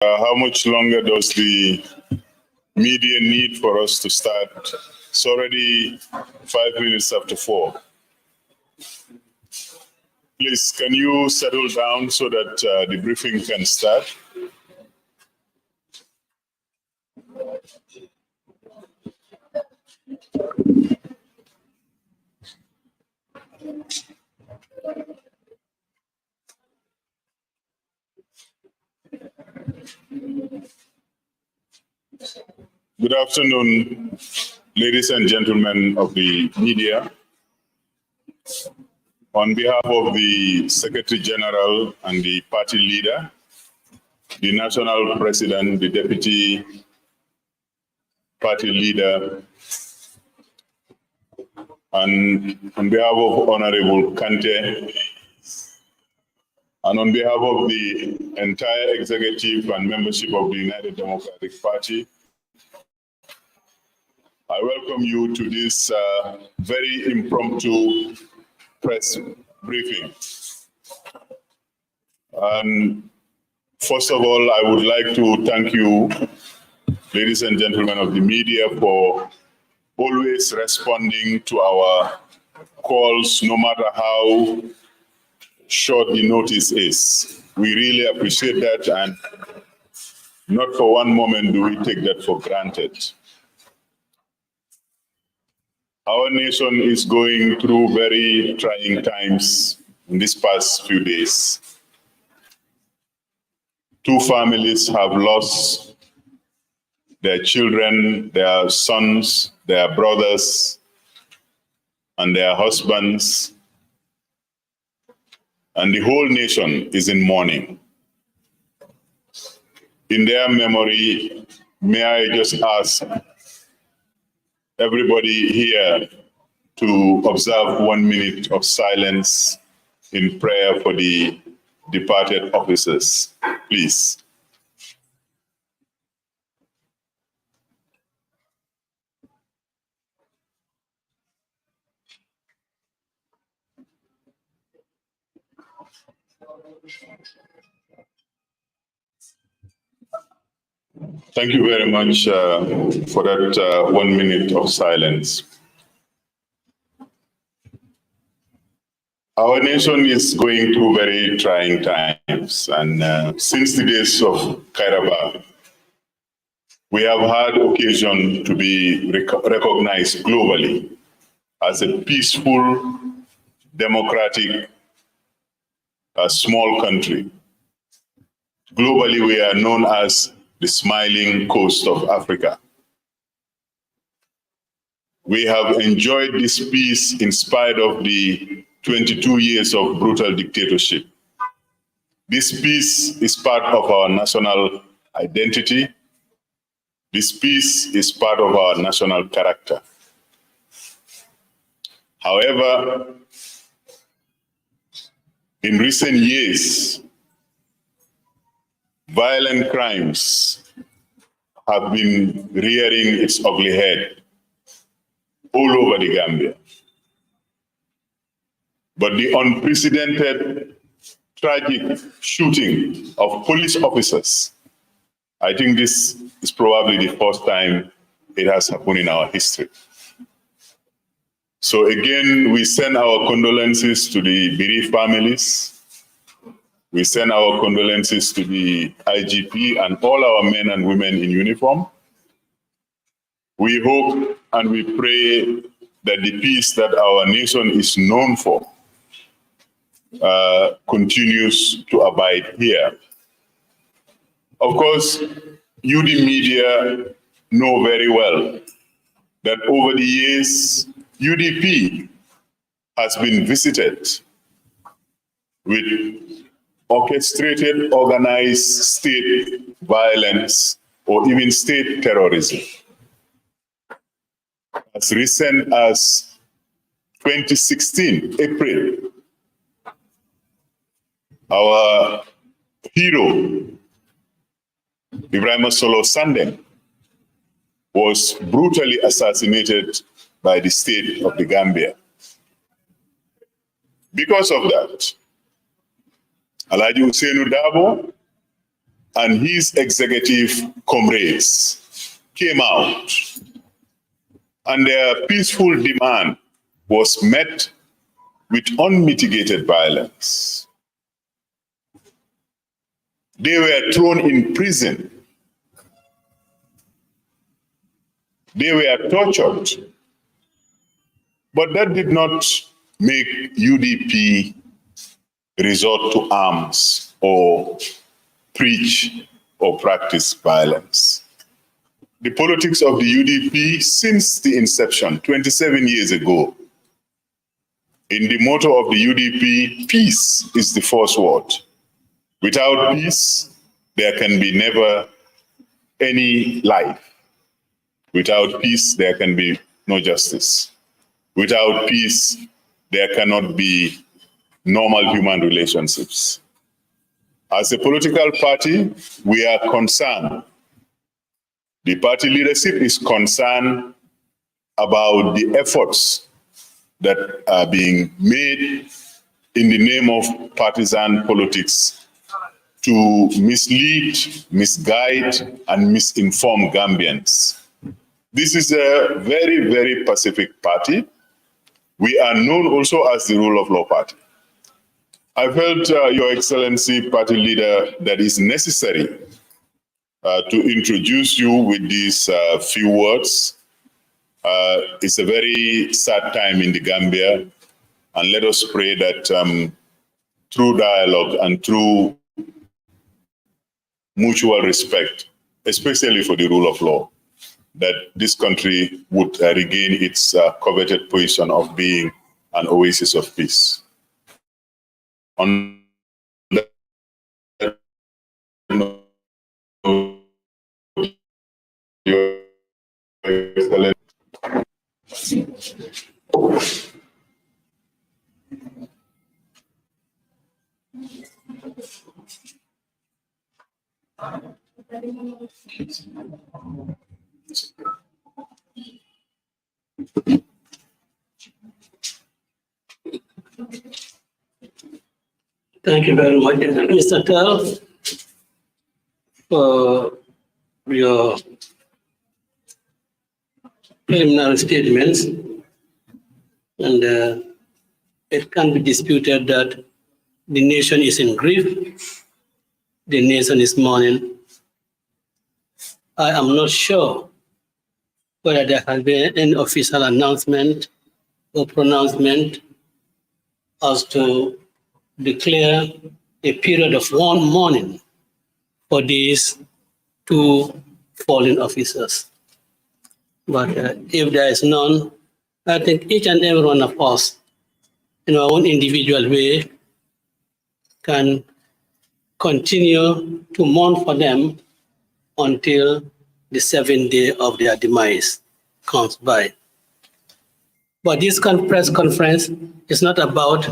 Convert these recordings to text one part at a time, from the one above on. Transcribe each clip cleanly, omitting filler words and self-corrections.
How much longer does the media need for us to start? It's already 5 minutes after 4. Please, can you settle down so that the briefing can start? Good afternoon, ladies and gentlemen of the media. On behalf of the Secretary General and the party leader, the National President, the Deputy Party Leader, and on behalf of Honorable Kante, and on behalf of the entire executive and membership of the United Democratic Party, I welcome you to this very impromptu press briefing. And first of all, I would like to thank you, ladies and gentlemen of the media, for always responding to our calls, no matter how short the notice is. We really appreciate that, and not for one moment do we take that for granted. Our nation is going through very trying times in these past few days. 2 families have lost their children, their sons, their brothers, and their husbands. And the whole nation is in mourning. In their memory, may I just ask everybody here to observe 1 minute of silence in prayer for the departed officers, please. Thank you very much for that 1 minute of silence. Our nation is going through very trying times, and since the days of Kairaba, we have had occasion to be recognized globally as a peaceful, democratic, small country. Globally, we are known as the smiling coast of Africa. We have enjoyed this peace in spite of the 22 years of brutal dictatorship. This peace is part of our national identity. This peace is part of our national character. However, in recent years, violent crimes have been rearing its ugly head all over the Gambia. But the unprecedented tragic shooting of police officers, I think this is probably the first time it has happened in our history. So again, we send our condolences to the bereaved families. We send our condolences to the IGP and all our men and women in uniform. We hope and we pray that the peace that our nation is known for continues to abide here. Of course, you, the media, know very well that over the years, UDP has been visited with orchestrated, organized state violence or even state terrorism. As recent as 2016, April, our hero, Ibrahim Solo Sandeng, was brutally assassinated by the state of the Gambia. Because of that, Udp'S Ousainou Darboe and his executive comrades came out, and their peaceful demand was met with unmitigated violence. They were thrown in prison. They were tortured. But that did not make UDP resort to arms or preach or practice violence. The politics of the UDP since the inception, 27 years ago, in the motto of the UDP, peace is the first word. Without peace, there can be never any life. Without peace, there can be no justice. Without peace, there cannot be normal human relationships. As a political party, we are concerned. The party leadership is concerned about the efforts that are being made in the name of partisan politics to mislead, misguide, and misinform Gambians. This is a very, very pacific party. We are known also as the rule of law party. I felt, Your Excellency, party leader, that is necessary to introduce you with these few words. It's a very sad time in the Gambia, and let us pray that through dialogue and through mutual respect, especially for the rule of law, that this country would regain its coveted position of being an oasis of peace. On that note, Your Excellency. Thank you very much, Mr. Tell, for your preliminary statements. And it can't be disputed that the nation is in grief. The nation is mourning. I am not sure whether there has been any official announcement or pronouncement as to declare a period of one mourning for these two fallen officers. But if there is none, I think each and every one of us, in our own individual way, can continue to mourn for them until the 7th day of their demise comes by. But this press conference is not about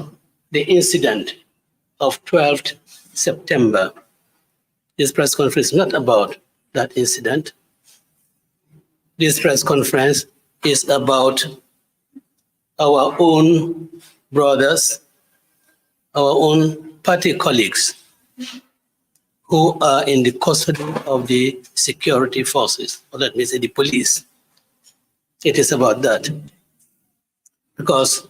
the incident of 12th September. This press conference is not about that incident. This press conference is about our own brothers, our own party colleagues who are in the custody of the security forces, or let me say the police. It is about that. Because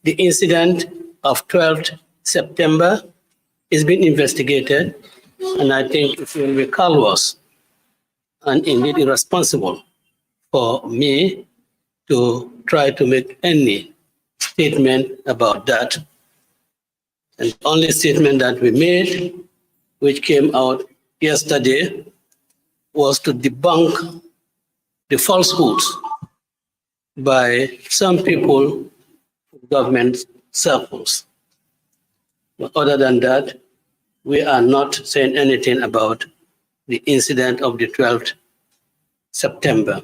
the incident of 12th September is being investigated, and I think it will be callous and indeed irresponsible for me to try to make any statement about that. And the only statement that we made, which came out yesterday, was to debunk the falsehoods by some people in government circles. But other than that, we are not saying anything about the incident of the 12th September.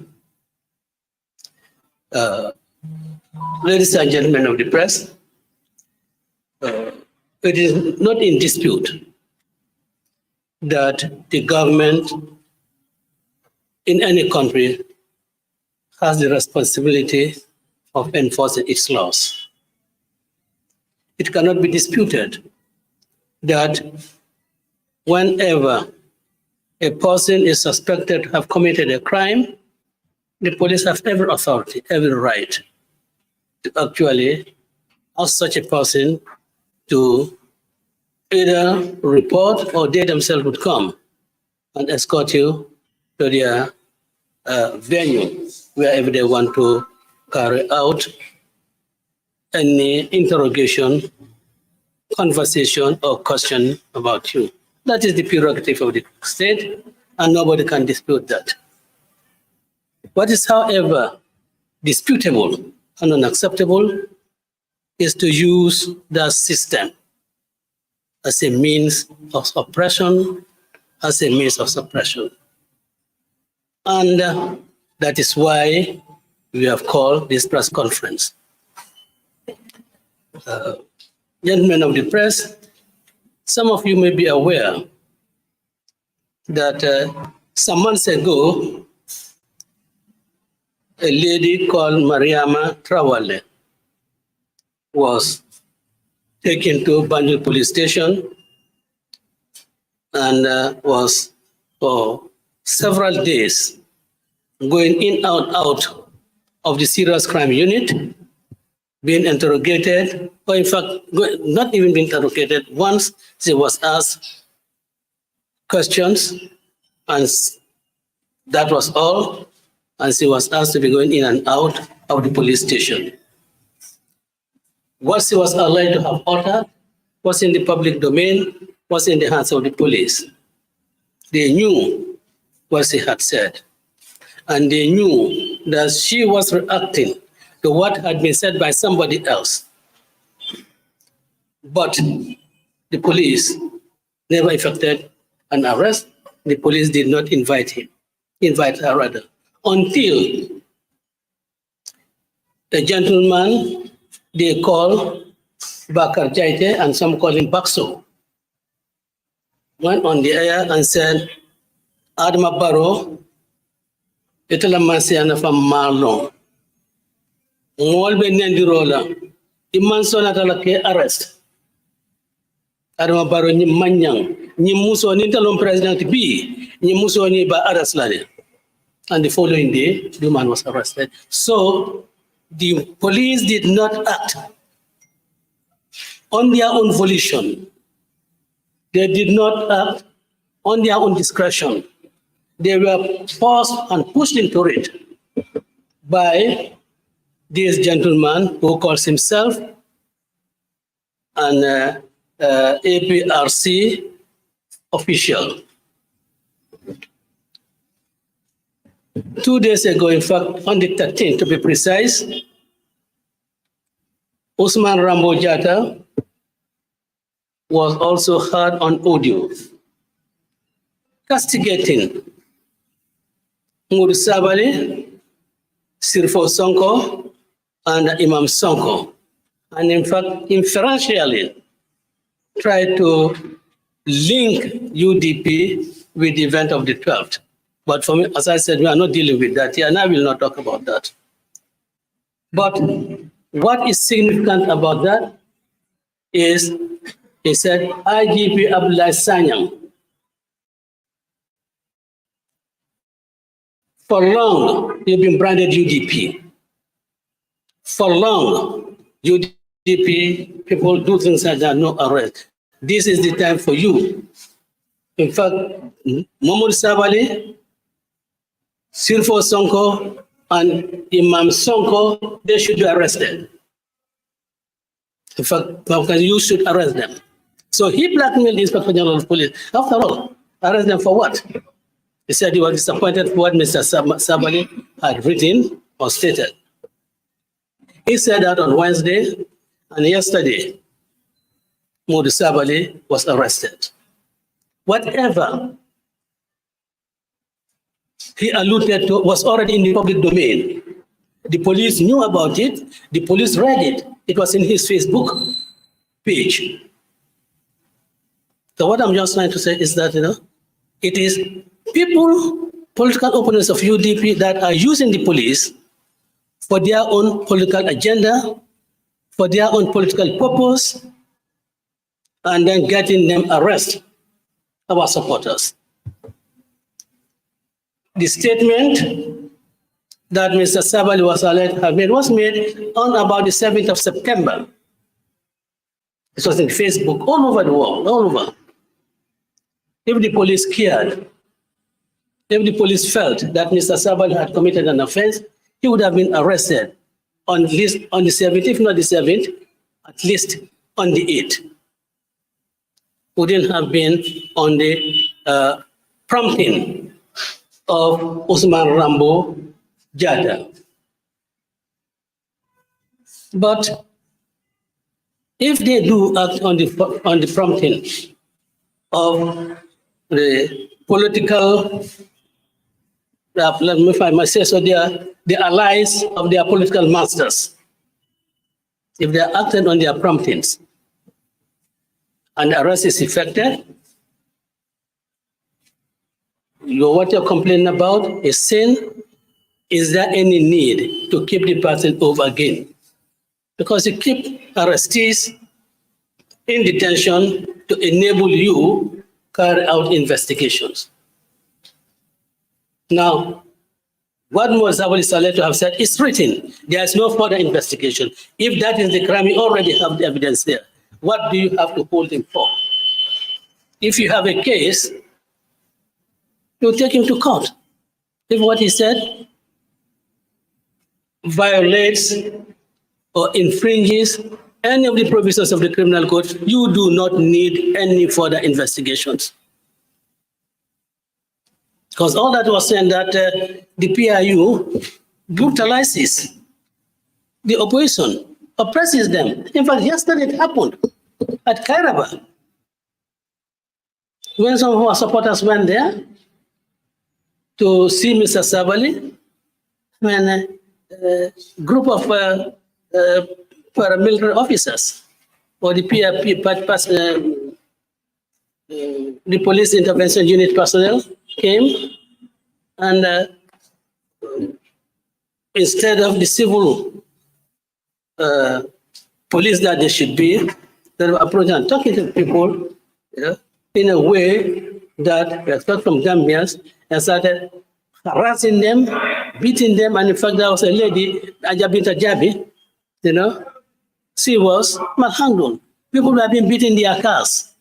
Ladies and gentlemen of the press, it is not in dispute that the government in any country has the responsibility of enforcing its laws. It cannot be disputed that whenever a person is suspected to have committed a crime, the police have every authority, every right to actually ask such a person to either report or they themselves would come and escort you to their venue, wherever they want to carry out any interrogation, conversation, or question about you. That is the prerogative of the state, and nobody can dispute that. What is, however, disputable and unacceptable is to use that system as a means of oppression, as a means of suppression. And that is why we have called this press conference. Gentlemen of the press, some of you may be aware that some months ago, a lady called Mariama Traoré was taken to Banjul police station and was for several days going in and out of the serious crime unit, being interrogated, or in fact, not even being interrogated. Once she was asked questions, and that was all, and she was asked to be going in and out of the police station. What she was allowed to have uttered was in the public domain, was in the hands of the police. They knew what she had said, and they knew that she was reacting to what had been said by somebody else. But the police never effected an arrest. The police did not invite her rather, until the gentleman they call Bakar Jaite, and some call him Bakso, went on the air and said, Adama Barrow, itala masiana from Marlon. Ngolbe nendirola, iman sona talake arrest. Adama Barrow ni manyang, ni muso ni talon president B, ni muso ni ba arrest lade. And the following day, the man was arrested. So the police did not act on their own volition. They did not act on their own discretion. They were forced and pushed into it by this gentleman who calls himself an APRC official. 2 days ago, in fact, on the 13th to be precise, Usman Rambo Jatta was also heard on audio, castigating Modu Sabali, Sirfo Sonko, and Imam Sonko, and in fact, inferentially tried to link UDP with the event of the 12th. But for me, as I said, we are not dealing with that here, and I will not talk about that. But what is significant about that is, he said, IGP Abdullah Sanyang, for long, you've been branded UDP. For long, UDP people do things like that, no arrest. This is the time for you. In fact, Mohamed Sabali, Sirfo Sonko, and Imam Sonko, they should be arrested. In fact, you should arrest them. So he blackmailed the Inspector General of Police. After all, arrest them for what? He said he was disappointed for what Mr. Sabali had written or stated. He said that on Wednesday, and yesterday, Modu Sabali was arrested. Whatever he alluded to was already in the public domain. The police knew about it. The police read it. It was in his Facebook page. So what I'm just trying to say is that, it is people, political opponents of UDP, that are using the police for their own political agenda, for their own political purpose, and then getting them arrested, our supporters. the statement that Mr. Sabali was alleged to have made was made on about the 7th of September. This was in Facebook, all over the world, all over. If the police cared, if the police felt that Mr. Sabali had committed an offense, he would have been arrested on the 7th, if not the 7th, at least on the 8th. Wouldn't have been on the prompting of Usman Rambo Jada. But if they do act on the prompting of the political, if I must say so, they are the allies of their political masters, if they are acted on their promptings, and arrest is effected, what you're complaining about is sin. Is there any need to keep the person over again? Because you keep arrestees in detention to enable you carry out investigations. Now, what Sabali is alleged to have said is written. There is no further investigation. If that is the crime, you already have the evidence there. What do you have to hold him for? If you have a case, you take him to court. If what he said violates or infringes any of the provisions of the criminal code, you do not need any further investigations. Because all that was saying that the PIU brutalizes the opposition, oppresses them. In fact, yesterday it happened at Kairaba. When some of our supporters went there to see Mr. Sabali, when a group of paramilitary officers or the the police intervention unit personnel came, and instead of the civil police that they should be, they were approaching and talking to people, in a way that respect from Gambians, and started harassing them, beating them. And in fact, there was a lady, Ajabinta Jabi, she was malhandled. People were being beaten in their cars.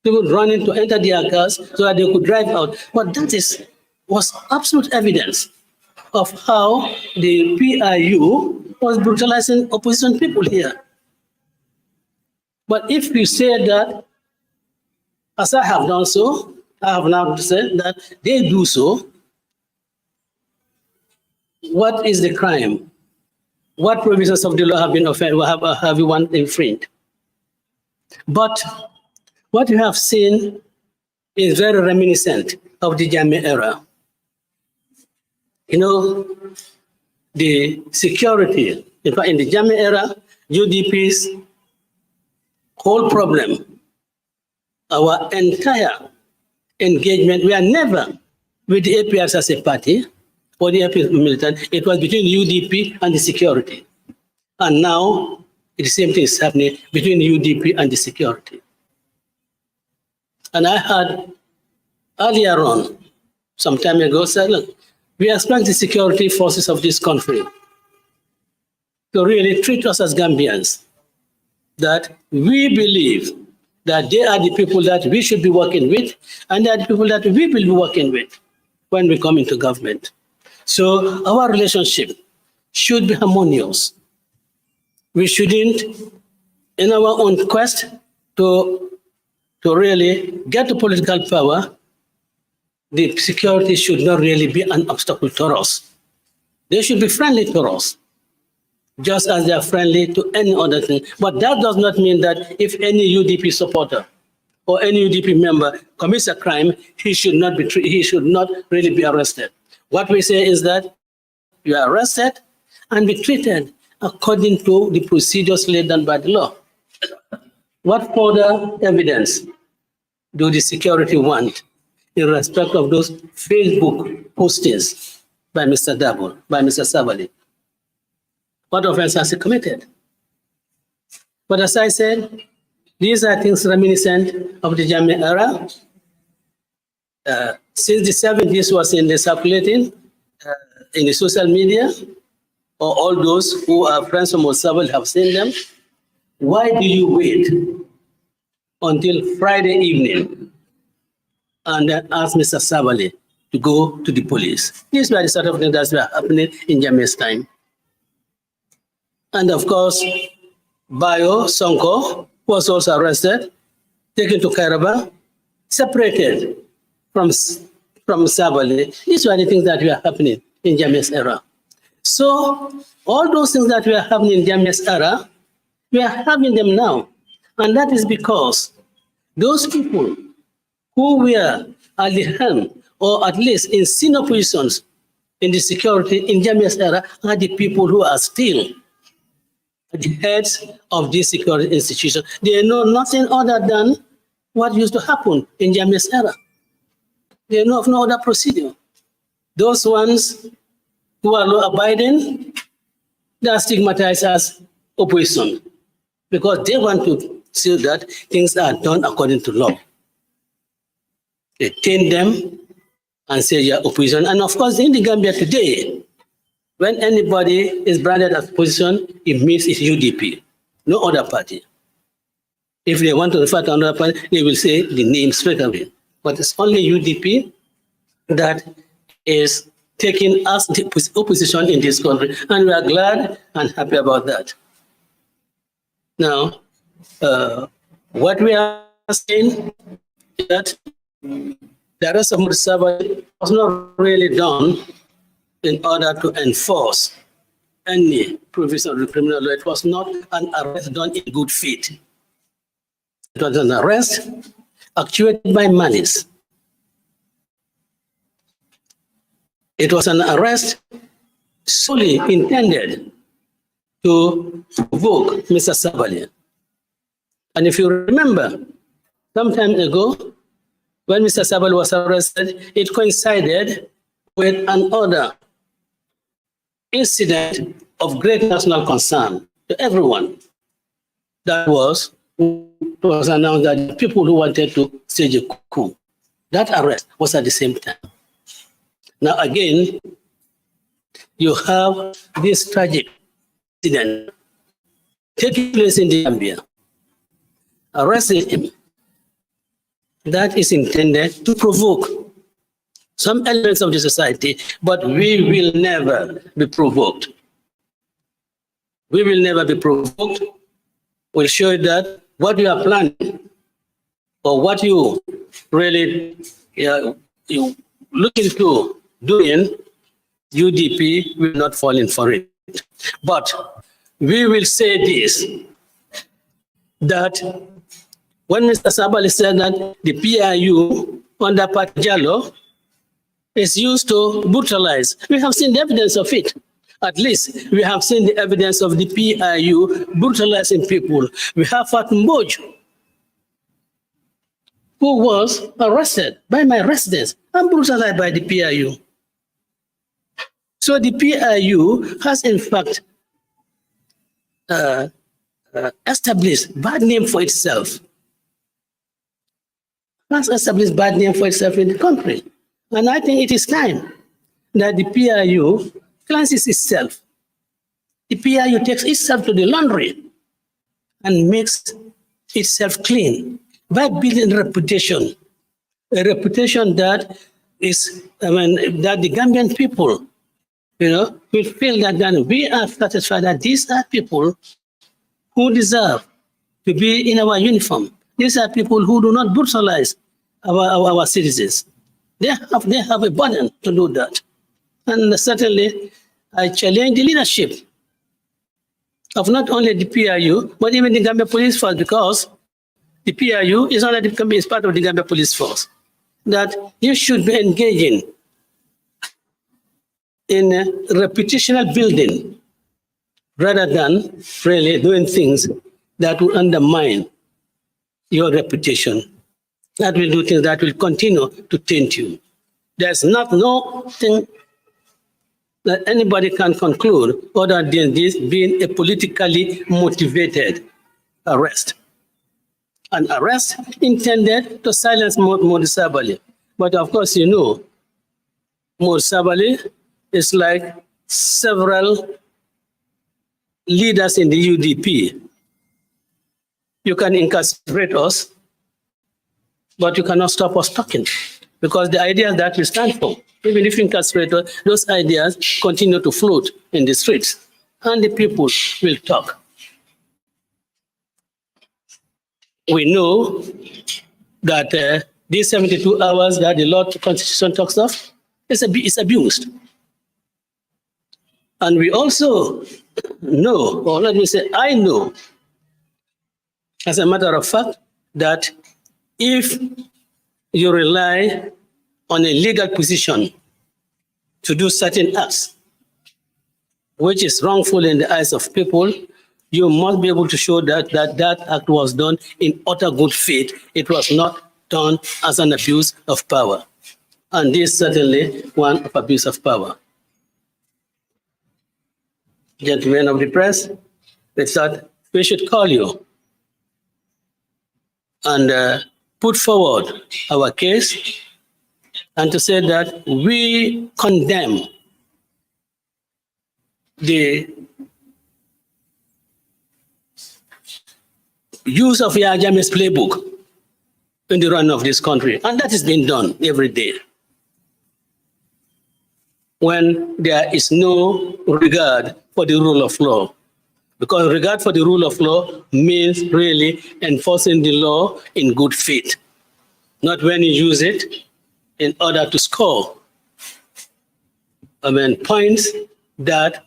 People running to enter their cars so that they could drive out. But that was absolute evidence of how the PIU was brutalizing opposition people here. But if you say that, as I have done so, I have now said that they do so, what is the crime? What provisions of the law have been offended, have you want infringed? But what you have seen is very reminiscent of the Jammeh era. The security, in fact, in the Jammeh era, UDP's whole problem, our entire engagement, we are never with the APRs as a party or the APRs militant. It was between UDP and the security. And now the same thing is happening between UDP and the security. And I had earlier on, some time ago, said, look, we expect the security forces of this country to really treat us as Gambians, that we believe that they are the people that we should be working with, and they are the people that we will be working with when we come into government. So our relationship should be harmonious. We shouldn't, in our own quest to really get to political power, the security should not really be an obstacle to us. They should be friendly to us, just as they are friendly to any other thing. But that does not mean that if any UDP supporter or any UDP member commits a crime, he should not really be arrested. What we say is that you are arrested and be treated according to the procedures laid down by the law. What further evidence do the security want in respect of those Facebook postings by Mr. Darboe, by Mr. Sabali? What offense has he committed? But as I said, these are things reminiscent of the Jammeh era. since the 70s was in the circulating in the social media, or all those who are friends from Osabal have seen them, why do you wait until Friday evening and then ask Mr. Sabali to go to the police? These were the sort of things that were happening in Jammeh's time. And of course, Bayo Sonko was also arrested, taken to Kairaba, separated from Sabali. These were the things that were happening in Jammeh's era. So all those things that were happening in Jammeh's era, we are having them now. And that is because those people who were at the helm, or at least in senior positions in the security in Jammeh's era, are the people who are still the heads of this security institution. They know nothing other than what used to happen in Jammeh's era. They know of no other procedure. Those ones who are law-abiding, they are stigmatized as opposition because they want to see that things are done according to law. They taint them and say you are opposition. And of course, in the Gambia today, when anybody is branded as opposition, it means it's UDP, no other party. If they want to refer to another party, they will say the name straight away. But it's only UDP that is taking us the opposition in this country, and we are glad and happy about that. Now, what we are saying is that the arrest of Mursaba was not really done in order to enforce any provision of the criminal law. It was not an arrest done in good faith. It was an arrest actuated by malice. It was an arrest solely intended to provoke Mr. Sabali. And if you remember, some time ago, when Mr. Sabali was arrested, it coincided with another incident of great national concern to everyone. That was, it was announced that the people who wanted to stage a coup, that arrest was at the same time. Now again, you have this tragic incident taking place in the Gambia, arresting him. That is intended to provoke some elements of the society, but we will never be provoked. We will never be provoked. We'll show you that what you are planning or what you really you looking to doing, UDP will not fall in for it. But we will say this, that when Mr. Sabali said that the PIU under Patjalo is used to brutalize, we have seen the evidence of it. At least we have seen the evidence of the PIU brutalizing people. We have Fatou Mbodj, who was arrested by my residence and brutalized by the PIU. So the PIU has in fact established bad name for itself. Has established bad name for itself in the country. And I think it is time that the PIU cleanses itself. The PIU takes itself to the laundry and makes itself clean by building a reputation that is, that the Gambian people, will feel that we are satisfied that these are people who deserve to be in our uniform. These are people who do not brutalize our citizens. They have a burden to do that. And certainly, I challenge the leadership of not only the PIU, but even the Gambia Police Force, because the PIU is part of the Gambia Police Force, that you should be engaging in reputational building rather than really doing things that will undermine your reputation, that will do things that will continue to taint you. There's nothing that anybody can conclude other than this being a politically motivated arrest. An arrest intended to silence Modi Sabali. But of course, you know, More Sabally is like several leaders in the UDP. You can incarcerate us, but you cannot stop us talking, because the ideas that we stand for, even if you incarcerate us, those ideas continue to float in the streets, and the people will talk. We know that these 72 hours that the Lord Constitution talks of is abused. And we also know, or let me say, I know, as a matter of fact, that if you rely on a legal position to do certain acts, which is wrongful in the eyes of people, you must be able to show that act was done in utter good faith. It was not done as an abuse of power. And this is certainly one of abuse of power. Gentlemen of the press, we thought we should call you and put forward our case, and to say that we condemn the use of Yahya Jammeh's playbook in the run of this country. And that is being done every day, when there is no regard for the rule of law. Because regard for the rule of law means really enforcing the law in good faith, not when you use it in order to score points that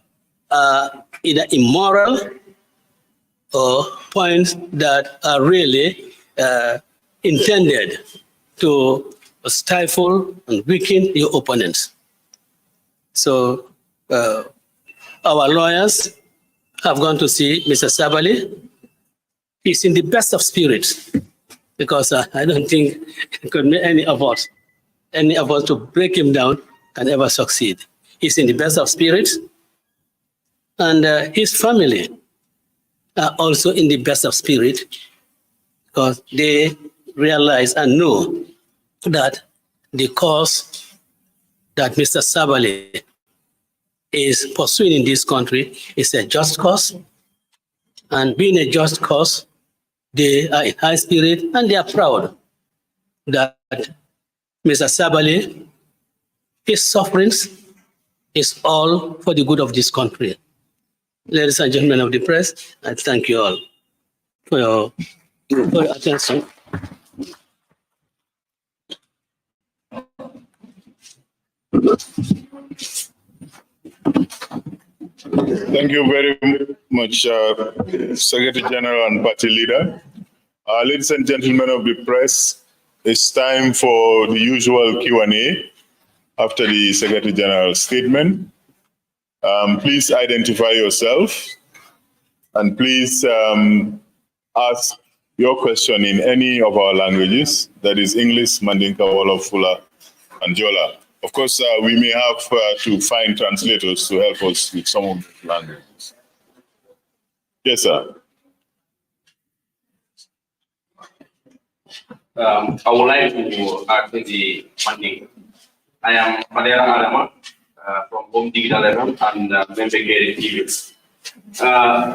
are either immoral or points that are really intended to stifle and weaken your opponents. So our lawyers have gone to see Mr. Sabally. He's in the best of spirits, because I don't think any of us to break him down can ever succeed. He's in the best of spirits, and his family are also in the best of spirit, because they realize and know that the cause that Mr. Sabally is pursuing in this country is a just cause. And being a just cause, they are in high spirit and they are proud that Mr. Sabally, his sufferings is all for the good of this country. Ladies and gentlemen of the press, I thank you all for your attention. Thank you very much, Secretary General and Party Leader. Ladies and gentlemen of the press, it's time for the usual Q&A after the Secretary General's statement. Please identify yourself, and please ask your question in any of our languages, that is English, Mandinka, Wolof, Fula, and Jola. Of course, we may have to find translators to help us with some of the languages. Yes, sir. I would like to ask the funding. I am Padera Adama from Home Digital FM and Membekere TV.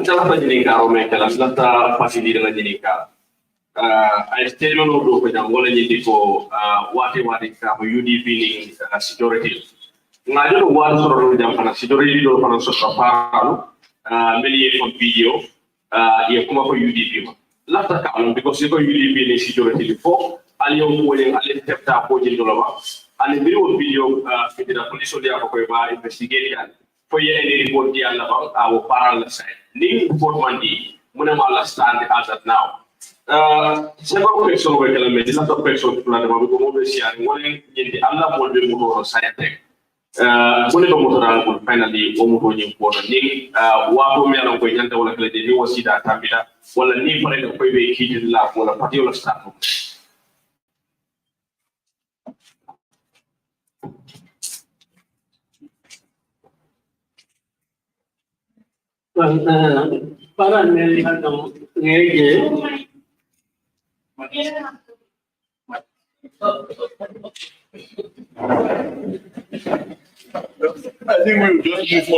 Dalam penjelasan kami dalam data fasili dengan jenika. I statement of do yang boleh jadi ko wati ka UDP ni security. Ngajar wan soro jam kana security do kana so kaparo meli from video ya kuma ko UDP ma. Lafta ka because ko UDP ni security before aliyo ko yang ale tepta ko jindi do ba. Ale video fidira police dia ko ba investigate kan. For any report dia la ba our parallel side. Ni report mandi muna ma stand as of now. Several questions were telling me, lot of questions to learn about the sharing. One in the Allah will be more scientific. One of the finally, almost important. Wapo me along with Yanta, one of the new Sida Tabida, while a new friend of Quebec heated love, while a particular staff. think we'll just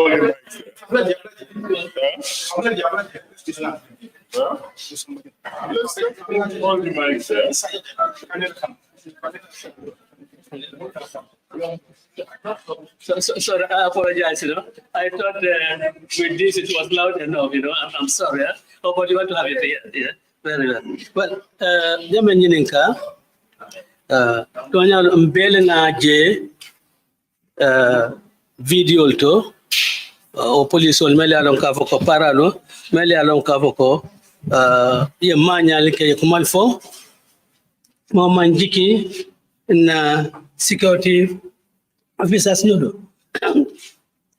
move all the mics. Let's move all the mics there. Sorry, I apologize. I thought with this it was loud enough. I'm sorry. Oh, but you want to have it here? Yeah, very well. Well, Jamen Yininka, Tonya Mbele na je video to o police on mele alon ka foko paralo mele alon ka foko ye manya like kumal fo mo manjiki na security officers nyodo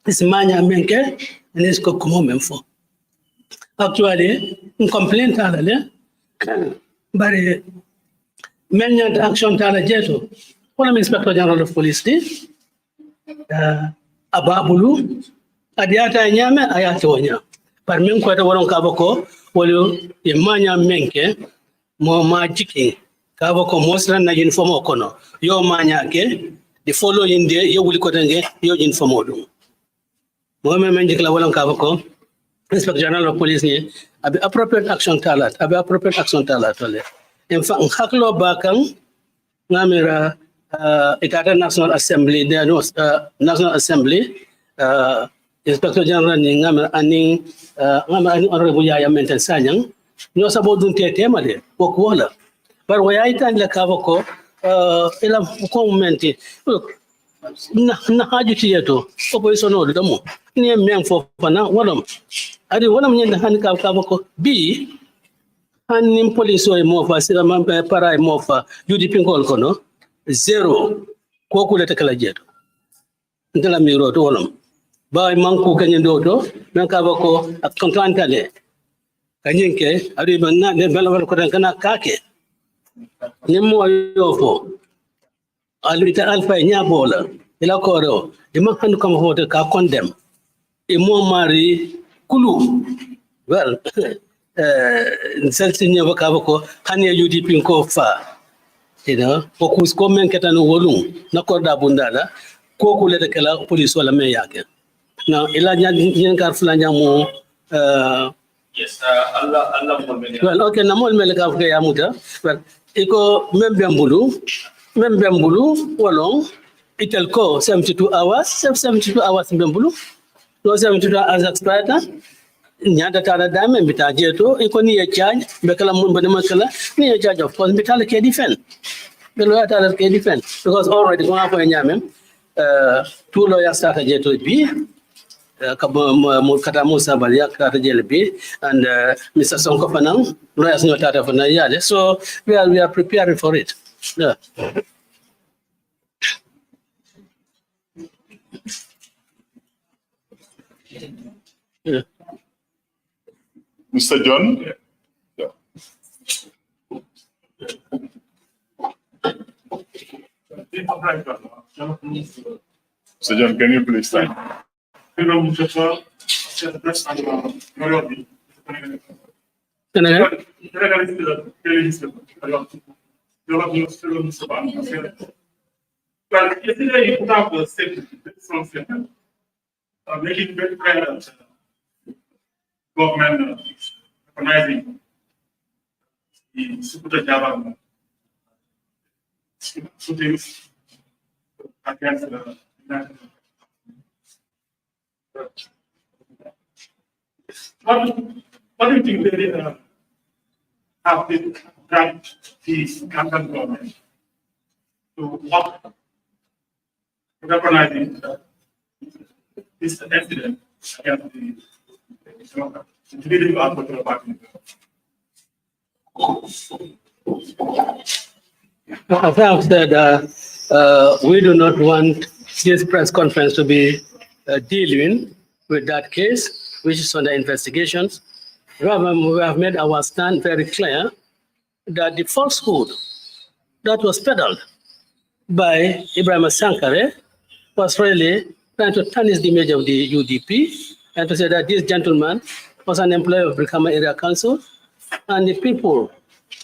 ismanya menke nesko kumo memfo actually un complaint ala le bare menyan action tala jeto wala inspector general of police di ababulu adiata nyame ayata wonya par men ko ta woron ka bako wolo e manya menke mo majiki ka bako mosran na uniform okono yo manya ke the following day yo wuli ko tange yo uniform odum mo men jikla woron ka bako inspector general of police ni abi appropriate action talat tole in fact haklo bakang ngamira itata National Assembly National Assembly Inspector General ni ngamira ani honorable Yaya Menten Sanyang nyo sabo dun tema de wala bar waya itan la kavoko ila ko momenti na haju tiyeto opposition no damo ni men fo pana wala adi wala mnyenda hani kavoko bi hanim police o mo fa sira man para mo fa UDP ngol kono zero ko kula takala jeto ndala miro to wolom bay manku kanyen do to men ka bako ak kontantale kanyen ke adi banna de bela ko tan kana kake nimmo yofo alita alfa nya bola ila koro de man handu kam hoto ka condemn e mo mari kulu well selti nya baka bako hanye UDP ko fa focus komen ketano wolum na korda bundala ko ko le kala police wala me yake na ila nyen kar fulanya mo Yes, Allah well okay na mol mele ka fa ya muta well iko membe mbulu wolong itel ko 72 hours mbulu no 72 hours expired nyanda tala dame mbitaje to iko ni ya charge bekala mun bane makala ni ya charge of course mbitala ke defend belo tala ke defend because already gona ko nyame two lawyers started to be kata Musa Balia kata JLB and Mr. Sonko Fanang lawyers no tata for yale so we are preparing for it yeah. Yeah. Mr. John? Yeah. Mr. John, can you please stand? Yesterday you put out the statement, making very clear that government recognizing the super Java shootings against the national. What do you think they have to grant the Canadian government to work recognizing this incident against the leading political party? As I have said, we do not want this press conference to be dealing with that case, which is under investigations. Rather, we have made our stand very clear that the falsehood that was peddled by Ibrahim Sankare was really trying to tarnish the image of the UDP and to say that this gentleman was an employee of Brikama Area Council and the people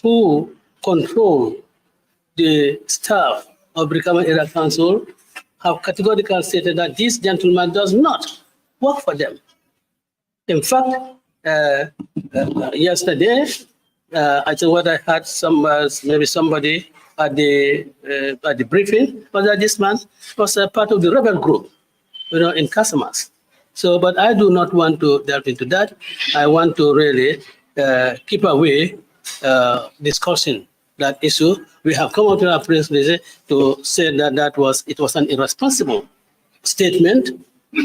who control the staff of Brikama Area Council have categorically stated that this gentleman does not work for them. In fact, yesterday, I think what I heard maybe somebody at the briefing was that this man was a part of the rebel group, in Casamas. So, but I do not want to delve into that. I want to really keep away discussing that issue. We have come out to our press release to say that it was an irresponsible statement,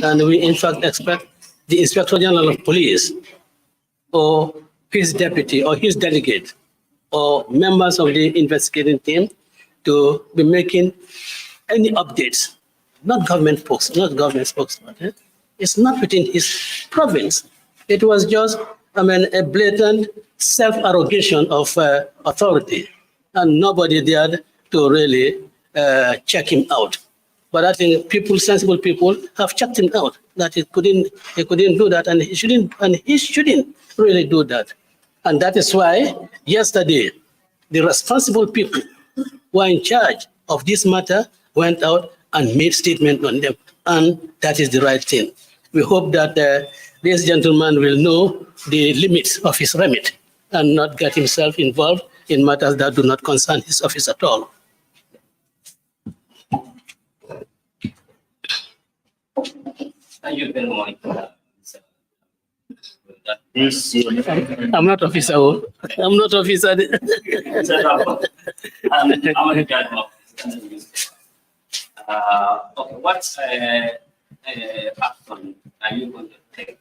and we in fact expect the Inspector General of Police or his deputy or his delegate or members of the investigating team to be making any updates, not government spokesman. It's not within his province. It was just, a blatant self-arrogation of authority, and nobody there to really check him out. But I think sensible people have checked him out, that he couldn't do that, and he shouldn't really do that. And that is why yesterday, the responsible people who are in charge of this matter went out and made statement on them, and that is the right thing. We hope that this gentleman will know the limits of his remit and not get himself involved in matters that do not concern his office at all. Thank you very much. Please, I'm not officer. I'm not officer. I'm a judge of okay, what action are you going to take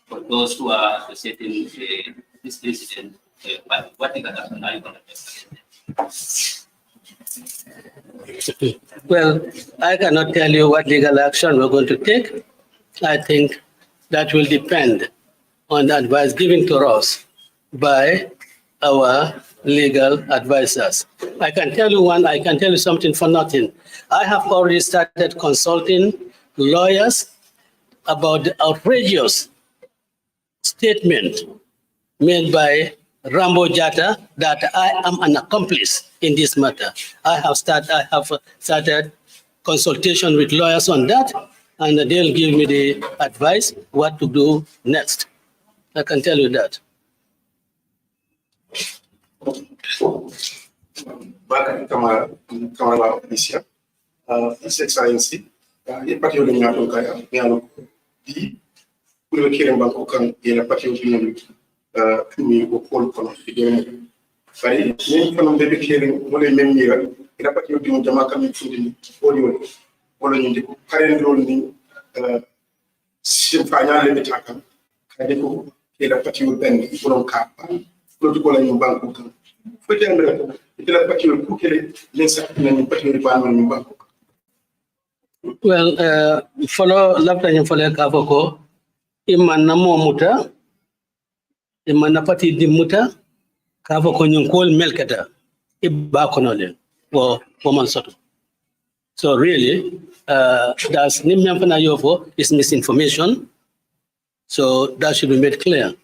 for those who are associating this incident? What legal action are you going to take? Well, I cannot tell you what legal action we're going to take. I think that will depend on the advice given to us by our legal advisors. I can tell you something for nothing. I have already started consulting lawyers about the outrageous statement made by Rambo Jatta that I am an accomplice in this matter. I have started consultation with lawyers on that, and they'll give me the advice what to do next. I can tell you that. Back Kamara official, His Excellency, a party of the Nyalo, the Kuru Banko can get a party of the me or Paul Cono. Sorry, name from the hearing, what a member, in a party of the Jamaican food, following the current ruling, Simfana Lebitaka, Kadiku, get a party of Ben, Fulon Kappa, protocol in Banko. Well, follow Laptanya Follow Kavoko, Imana Momuta, Imana Pati di Muta, Kavoko Yunkol Melkata, Ibakonole, or Woman Soto. So really, that's Nimyamfana Yovo is misinformation. So that should be made clear.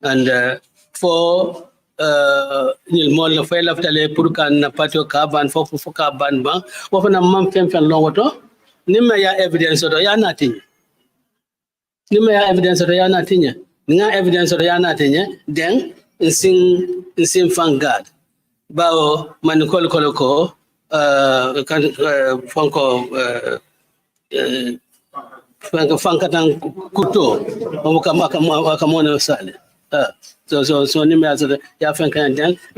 And for Nilmol la fay laftale pour kan patio kaban fofu fo kaban ba wofa na mam fen longoto nimma ya evidence to ya natin nimma ya evidence to ya natin nga evidence to ya natin den sin fangad bawo man ko kan fonko fankatan kuto o kamona sale. So we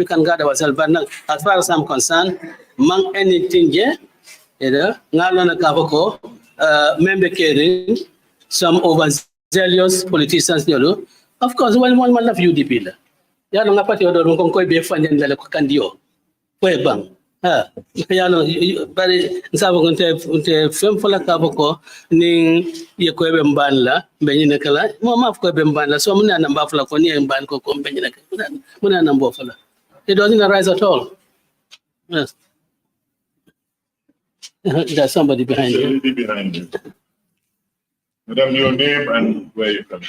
can guard ourselves. But as far as I'm concerned, among anything, member caring, some overzealous politicians, of course, one love UDP. Ya no ngapati odoro kung be fanden dala ko kandio. Pwe bang. Bari nsabo kunte fem fola kaboko ning ye ko be mbanla be nyine kala mo ma ko be mbanla so muna na mbafla ko ni mban ko be nyine kala muna na mbofala. It doesn't arise at all. Yes. There's somebody behind you. Somebody behind you. Madam, your name and where you come.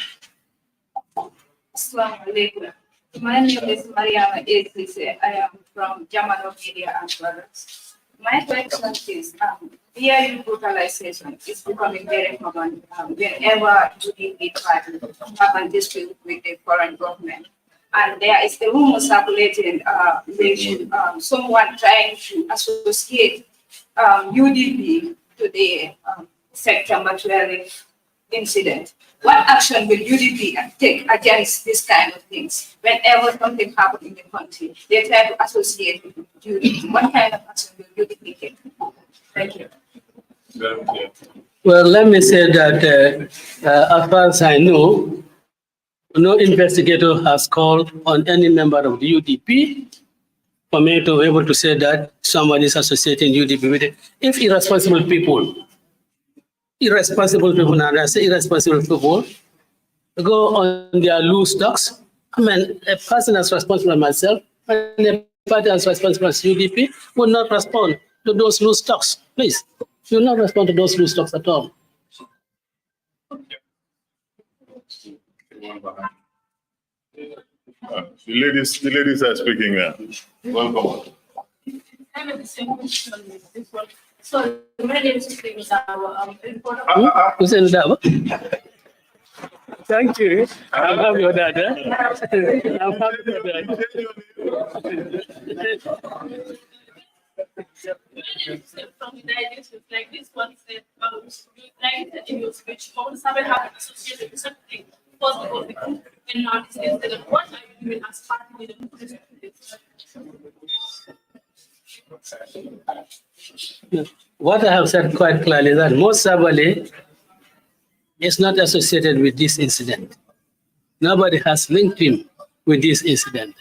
Assalamu alaikum. My name is Mariama Ezise. I am from Jamano Media and Brothers. My question is, BIU brutalization is becoming very common whenever UDP party have a dispute with the foreign government. And there is the rumor circulating with someone trying to associate UDP to the September 12 incident. What action will UDP take against this kind of things? Whenever something happens in the country, they try to associate with UDP. What kind of action will UDP take? Thank you. Well, let me say that as far as I know, no investigator has called on any member of the UDP for me to be able to say that someone is associating UDP with it. If irresponsible people, and I say irresponsible people, go on their loose stocks, I mean, a person as responsible as myself and a party as responsible as UDP would not respond to those loose stocks. Please, you will not respond to those loose stocks at all. The ladies are speaking now. Welcome. I have the same question with this one. So, my name is Udp'S Ousainou Darboe. Thank you. I'm happy with that. I'm happy with that. From the diagnosis, like this one said, like the news which most have been associated with something possible and not this incident. What are you doing as part of the What I have said quite clearly is that most Sabali is not associated with this incident. Nobody has linked him with this incident.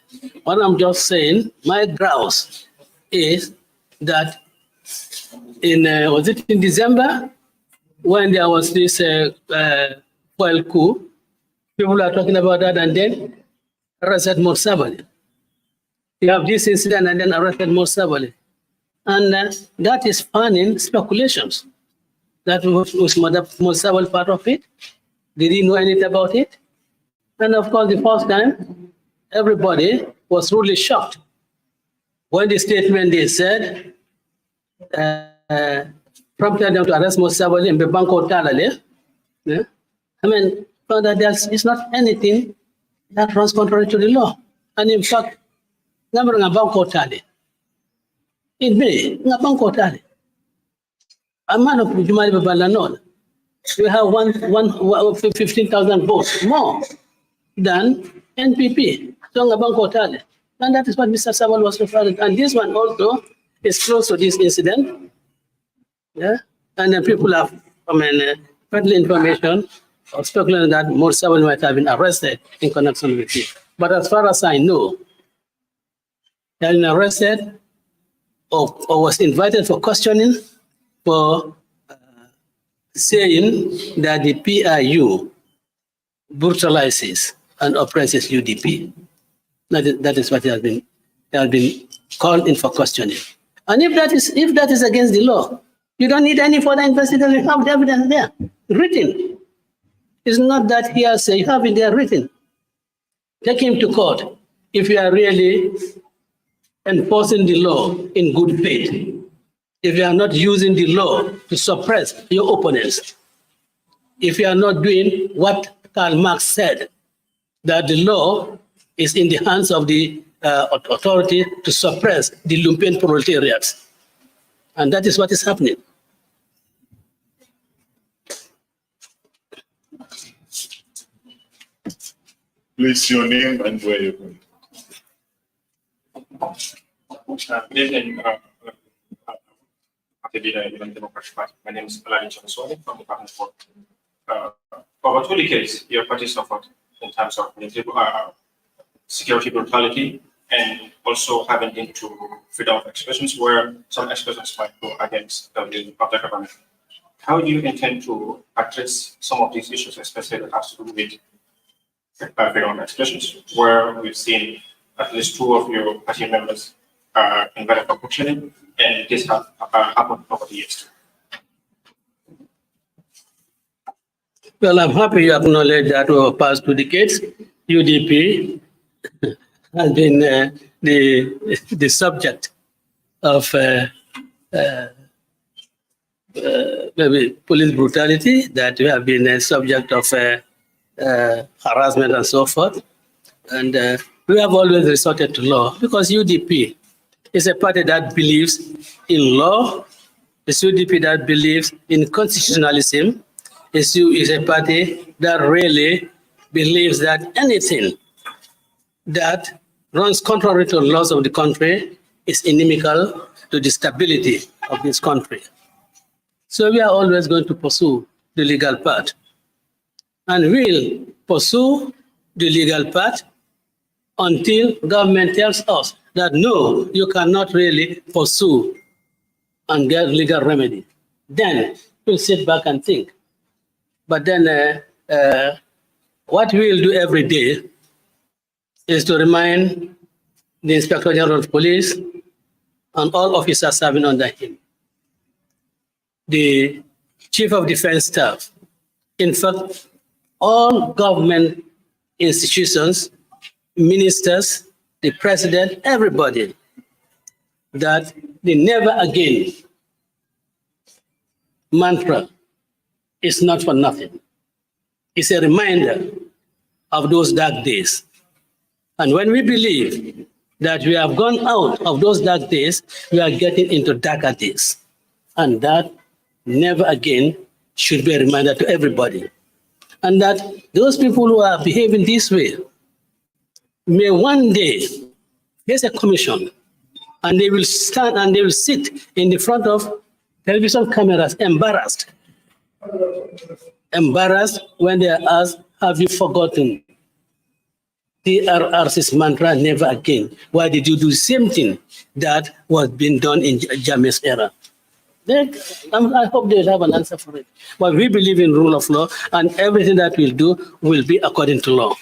What I'm just saying, my grouse is that was it in December when there was this foil coup, people are talking about that and then arrested more Sabali. You have this incident and then arrested more Sabali. And that is fanning speculations. That was Sabali part of it. Did he know anything about it? And of course, the first time, everybody was really shocked when the statement they said, prompted them to arrest Sabali and Bebanko Talale. Yeah? I mean, that it's not anything that runs contrary to the law. And in fact, number of Banko Tale. In May, Banko Tale. A man of Jumari Babalanon, we have 15,000 votes more than NPP. So Banko Tale. And that is what Mr. Sabal was referring to. And this one also is close to this incident. Yeah? And then people have, friendly information or speculating that more Sabal might have been arrested in connection with it. But as far as I know, he has been arrested or was invited for questioning for saying that the PIU brutalizes and oppresses UDP. That is what he has been called in for questioning. And if that is against the law, you don't need any further investigation. You have the evidence there, written. It's not that hearsay. You have it there written. Take him to court if you are really enforcing the law in good faith. If you are not using the law to suppress your opponents. If you are not doing what Karl Marx said, that the law is in the hands of the authority to suppress the lumpen proletariat. And that is what is happening. Please, your name and where you're from. Good evening, Democratic Party. My name is Alani Chansoni from the Party for over 2 decades, your party suffered in terms of security brutality and also having into freedom of expressions where some expressions might go against the will of the government. How do you intend to address some of these issues, especially that has to do with freedom of expressions, where we've seen at least 2 of your party members invited for questioning, and this has happened over the years? Well, I'm happy you acknowledge that over the past 2 decades, UDP has been the subject of maybe police brutality, that we have been a subject of harassment and so forth. And we have always resorted to law because UDP is a party that believes in law. It's UDP that believes in constitutionalism. It's a party that really believes that anything that runs contrary to the laws of the country is inimical to the stability of this country. So we are always going to pursue the legal path. And we'll pursue the legal path until government tells us that no, you cannot really pursue and get legal remedy. Then we'll sit back and think. But then what we'll do every day is to remind the Inspector General of Police and all officers serving under him, the Chief of Defense Staff, in fact, all government institutions, ministers, the president, everybody, that the never again mantra is not for nothing. It's a reminder of those dark days. And when we believe that we have gone out of those dark days, we are getting into darker days. And that never again should be a reminder to everybody. And that those people who are behaving this way may one day face a commission and they will stand and they will sit in the front of television cameras embarrassed. Embarrassed when they are asked, have you forgotten TRRC's mantra, never again? Why did you do the same thing that was being done in Jammeh's era? I hope they'll have an answer for it. But we believe in rule of law, and everything that we'll do will be according to law.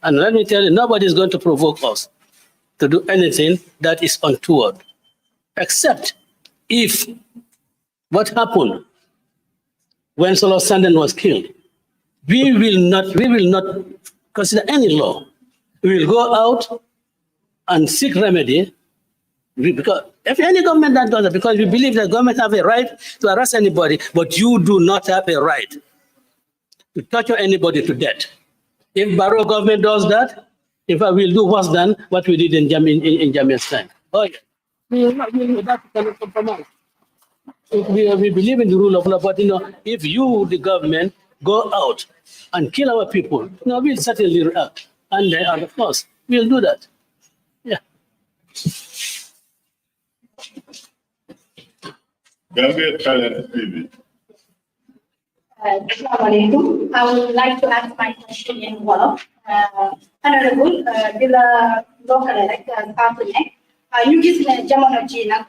And let me tell you, nobody is going to provoke us to do anything that is untoward, except if what happened when Solo Sanden was killed, we will not consider any law. We will go out and seek remedy, because if any government that does that, because we believe that government have a right to arrest anybody, but you do not have a right to torture anybody to death. If Barrow government does that, in fact, we'll do worse than what we did in Jammeh's time. Oh yeah, that cannot compromise. We believe in the rule of law, but if you, the government, go out and kill our people, we'll certainly react, and of course we'll do that. Yeah. Gambia Talent TV. Assalamualaikum. I would like to ask my question in Wolof. Honorable, di la ndokkale rek saa su ne ñu gis ne jamono ji nag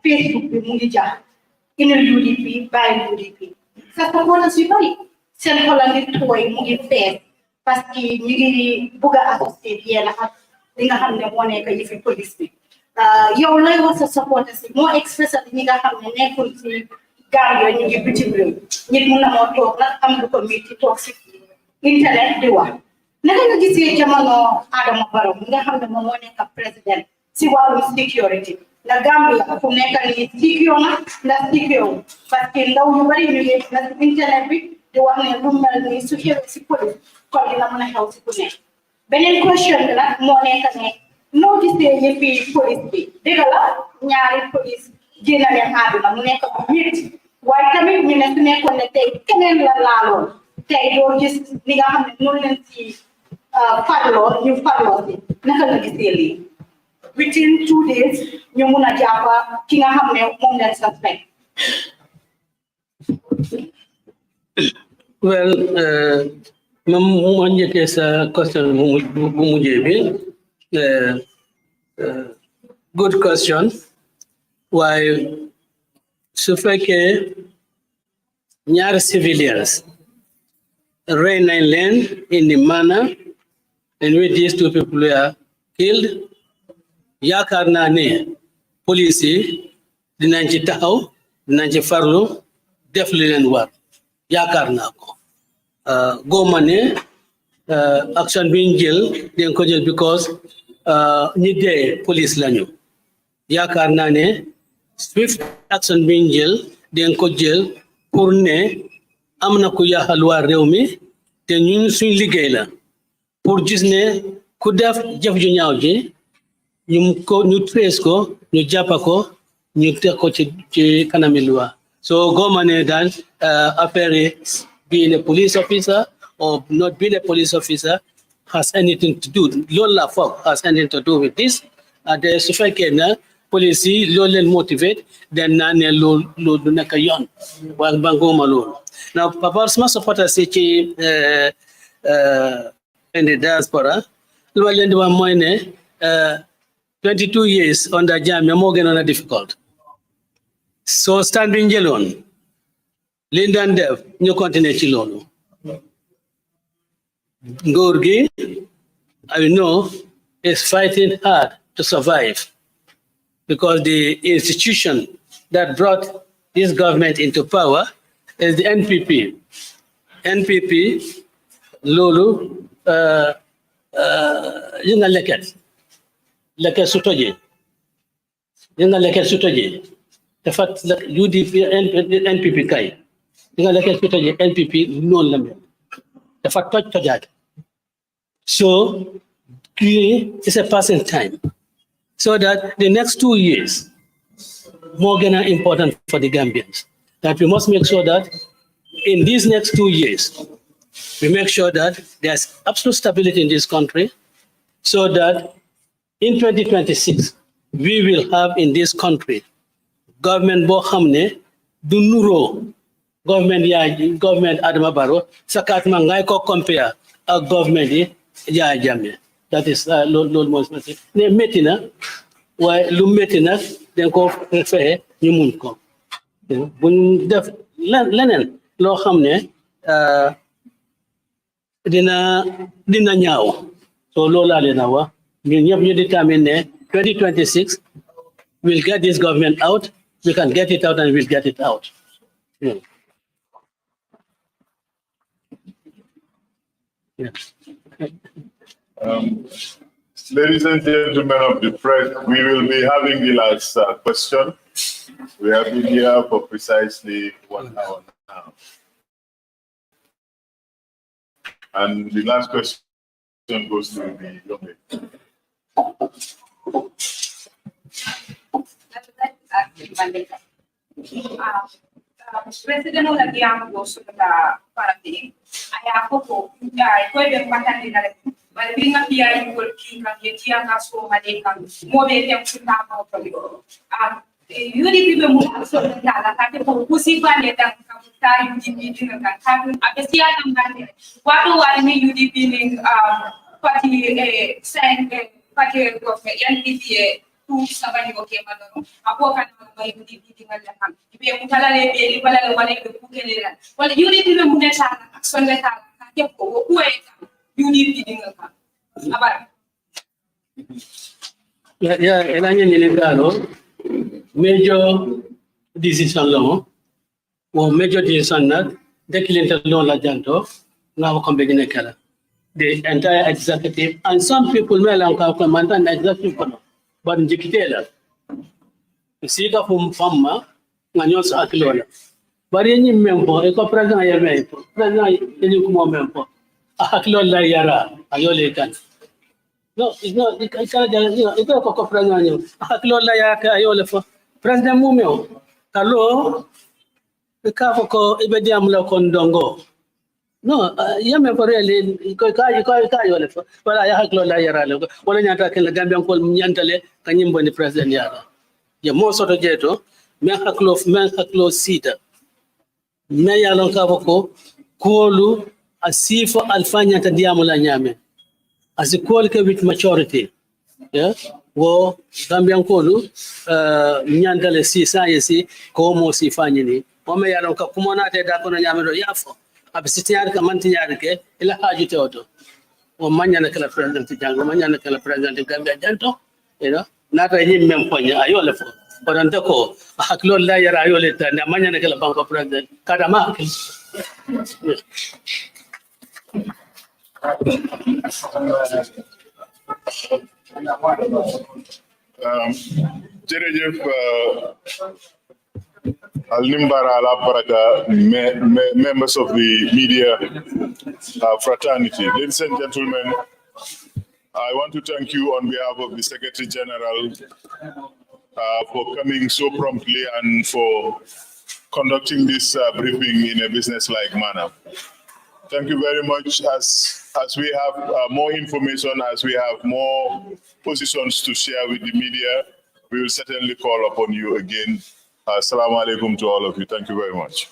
Facebook bi mu ngi jax inal UDP bàyyi UDP sa supporters yu bari seen xol a ngi tooy mu ngi fees parce que ñu ngi bugg a associé yéen ak li nga xam ne moo nekk yëfi police bi yow lay wax sa supporters yi moo express ñi nga xam ne nekkul ci Gambia ñu ngi bitim réew nit mun na moo toog nag am lu ko métti toog si internet di wax naka nga gisee jamono Adama Barrow mi nga xam ne moom moo nekk président si wàllum security la Gambia fu nekk nii secure na ndax secure parce que ndaw yu bari ñu ngi na si internet bi di wax ne lu mel ni su xewee si police kon dina mën a xew si ku nekk beneen question bi nag moo nekk ne noo gisee yëfi police bi dëgg la ñaari police génn leen àdduna mu nekk bu métti waaye tamit ñu ne su nekkoon ne tey keneen la laaloon tey doo gis li nga xam ne noonu leen si farloo ñu farloo si naka nga gisee lii within 2 days ñu mun a jàpp ki nga xam ne moom leen suspect. Well, moo njëkkee sa question bu mujjee bi good question. Waaye su fekkee ñaari civilians rey nañ leen in the manner in which these two people were killed, yaakaar naa ne police yi dinañ ci taxaw dinañ ci farlu def li leen war yaakaar naa ko góoma ne action bi ñu jël dañ ko jël because ñi dee police lañu yaakaar naa ne swift action being jël den ko jël pour ne amna ku yaxal waa réew mi te ñun suñ liggéey la pour gis ne ku def jëf ju ñaaw ji ñu trace ko ñu jàppa ko ñu teg ko ci kanami loi so goma ne daal affaire being a police officer or not being a police officer has anything to do loolu la foog has anything to do with this de su fekkee na police yi loolu leen motivate den naa ne loolu du nekk yoon waa banguma loolu now papa sama supporter si ci in the diaspora lu ma leen di wax mooy ne 22 years under Jammeh moo gënoon a difficult so stand bi njëloon li daan def ñu continuer ci loolu nguur gi I know is fighting hard to survive because the institution that brought this government into power is the NPP. NPP, Lulu, yinga leket sutoje. Yinga leket sutoje. The fact that UDP, NPP kai. Yinga leket sutoje, NPP non lambe. The fact touch that. So, it's a passing time. So that the next 2 years, more important for the Gambians. That we must make sure that in these next 2 years, we make sure that there's absolute stability in this country, so that in 2026, we will have in this country government bo xamne du nuro government Adama Barrow sakat ma ngay ko compare ak government yi Yaya Jammeh. That is loolu mooy ne métti na waaye lu métti nag dañ ko fexe ñu muñ ko buñ def leneen loo xam ne dina ñaaw so loolu laa leen a wax ñun ñëpp ñu determine ne 2026 we'll get this government out, we can get it out and we'll get it out. Yeah. Yeah. Ladies and gentlemen of the press, we will be having the last question. We have been here for precisely 1 hour now. And the last question goes to the young lady. President Olagiam goes to the party. I have hope I could have maternity. But being a PI will keep a Yetia so many more than to have out you need people move so that for pussy planet and come UDP and having a Bessia. What do I mean UDP party send party government NDP to somebody okay, madam. A poor kind of UDP and the hand. If you tell a money to cook it. Well, you need to move major decision law or major decision that declined law la janto now combine kala the entire executive and some people may like command and executive but jikitela sika famma nganyo sa akilola bari ni mempo e ko president ya mempo president ni ko mempo akilola yara ayole kan no it's not it ko president ni akilola ya ka ayole fo president mumeo kalo ka ko ibediam la kondongo no yame for really ko ayole fo wala ya akilola yara le wala nyata ken la gambian ko nyantale kanyimbo ni president yara ya mo soto jeto men haklo sita me yalon ka ko kolu asifo alfanya tadiamu la nyame asikol ke with maturity yeah wo gambian kolu nyandale si science ko mo si fanyini o me yalon ka kumona te da kono nyame do yafo abisitiyar ka mantiyar ke ila haji teoto o manyana kala president jango manyana kala president gambia janto you know nata yim mem ponya ayole fo Orante ko haklo la yara ayole ta na manyana kala banko president kadama Jerejef Al-Nimbara Al-Baraka, members of the media fraternity. Ladies and gentlemen, I want to thank you on behalf of the Secretary General for coming so promptly and for conducting this briefing in a business-like manner. Thank you very much. As we have more information, as we have more positions to share with the media, we will certainly call upon you again. Assalamu alaikum to all of you. Thank you very much.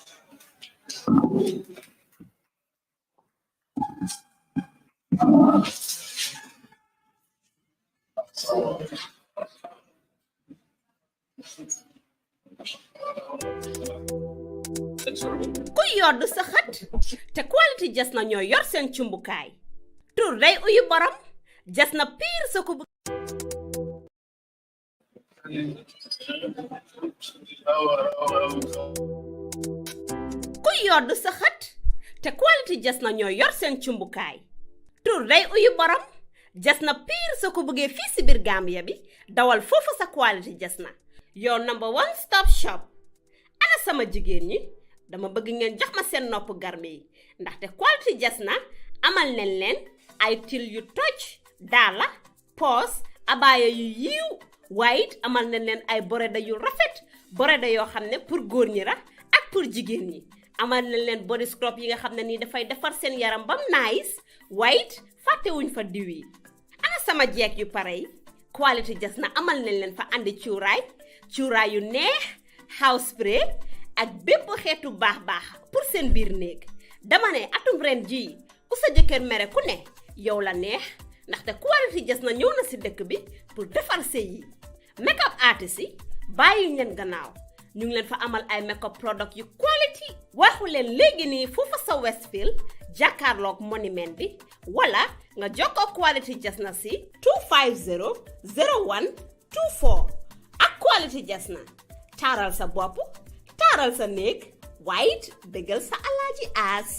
ku yoddu sa xat te quality jas na ñoo yor seen cumbukaay tur day uyu borom jas na piir sa ko ku yoddu sa xat te quality jas na ñoo yor seen cumbukaay tur day uyu borom jas na piir sa ko bëggee fii si biir Gambia bi dawal foofu sa quality jas na your number one stop shop ana sama jigéen ñi dama bëgg ngeen jox ma seen nopp garme yi ndaxte quality jas na amal nañ leen ay til yu toj daala poos abaaya yu yiiw waaye it amal nañ leen ay boreda yu rafet boreda yoo xam ne pour góor ñi la ak pour jigéen ñi amal nañ leen body scrub yi nga xam ne nii dafay defar seen yaram bam nice waaye it fàttewuñ fa diw yi ana sama jeeg yu pare yi quality jas na amal nañ leen fa andi cuuraay yu neex house spray ak bépp xeetu baax pour seen biir néeg dama ne atum ren jii ku sa jëkkër mere ku ne yow la neex ndaxte quality jas na ñëw na si dëkk bi pour defar sëy yi make-up artist yi bàyyi leen gannaaw ñu ngi leen fa amal ay make-up product yu quality waxu leen léegi nii foofa sa Westfield jàkkaarloog monument bi wala nga jokkoo quality jas na si 250 01 24 ak quality jas na taaral sa bopp taaral sa néeg waaye it bégal sa alaaji aas